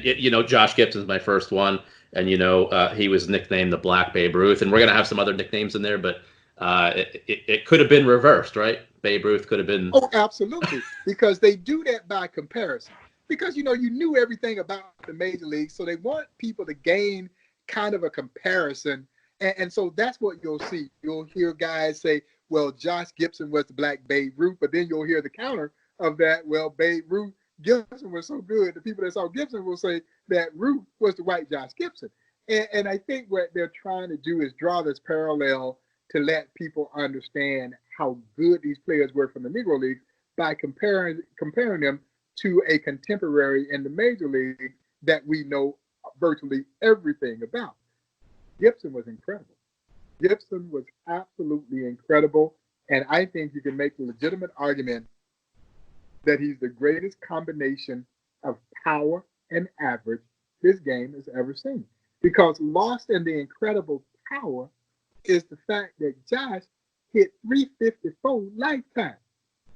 And Josh Gibson's my first one, and he was nicknamed the Black Babe Ruth, and we're gonna have some other nicknames in there, but it could have been reversed, right? Babe Ruth could have been. Oh, absolutely, because they do that by comparison. Because you knew everything about the major leagues, so they want people to gain kind of a comparison, and so that's what you'll see. You'll hear guys say, "Well, Josh Gibson was the Black Babe Ruth," but then you'll hear the counter of that. Well, Babe Ruth, Gibson was so good. The people that saw Gibson will say that Ruth was the white Josh Gibson, and I think what they're trying to do is draw this parallel to let people understand how good these players were from the Negro Leagues by comparing them to a contemporary in the major league that we know virtually everything about. Gibson was incredible. Gibson was absolutely incredible. And I think you can make the legitimate argument that he's the greatest combination of power and average this game has ever seen. Because lost in the incredible power is the fact that Josh hit 354 lifetime.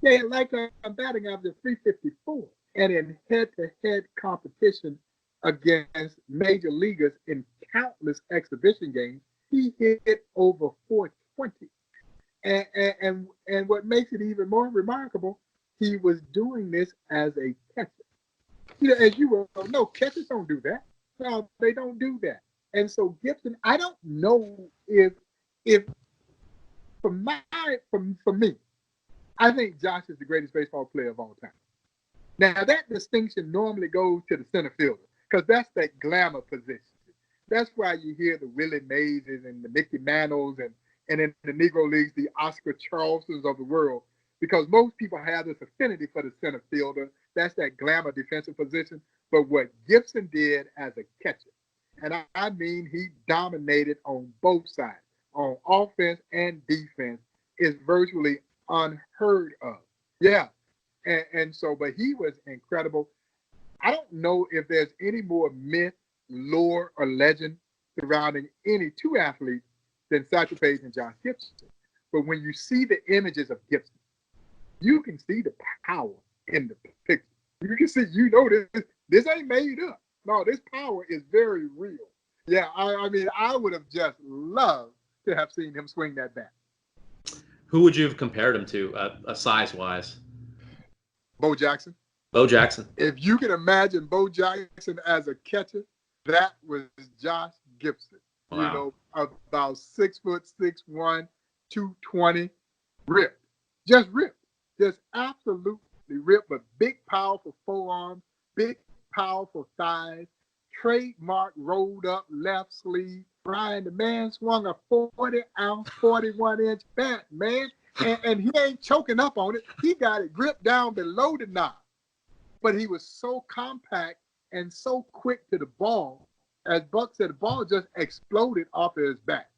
Yeah, lifetime batting average of 354. And in head-to-head competition against major leaguers in countless exhibition games, he hit over 420. And what makes it even more remarkable, he was doing this as a catcher. As you well know, catchers don't do that. No, they don't do that. And so Gibson, I don't know if for me, I think Josh is the greatest baseball player of all time. Now that distinction normally goes to the center fielder because that's that glamour position. That's why you hear the Willie Mays and the Mickey Mantles and in the Negro Leagues, the Oscar Charlestons of the world, because most people have this affinity for the center fielder. That's that glamour defensive position. But what Gibson did as a catcher, and I mean he dominated on both sides, on offense and defense, is virtually unheard of. Yeah. And so, but he was incredible. I don't know if there's any more myth, lore, or legend surrounding any two athletes than Satchel Paige and Josh Gibson. But when you see the images of Gibson, you can see the power in the picture. You can see, this ain't made up. No, this power is very real. Yeah, I mean, I would have just loved to have seen him swing that bat. Who would you have compared him to, size-wise? Bo Jackson. Bo Jackson. If you can imagine Bo Jackson as a catcher, that was Josh Gibson. Wow. About 6'6", 220, ripped. Just ripped. Just absolutely ripped, but big, powerful forearms, big, powerful thighs, trademark rolled up left sleeve. Brian, the man swung a 40-ounce, 41-inch bat, man. And he ain't choking up on it. He got it gripped down below the knob. But he was so compact and so quick to the ball. As Buck said, the ball just exploded off of his back.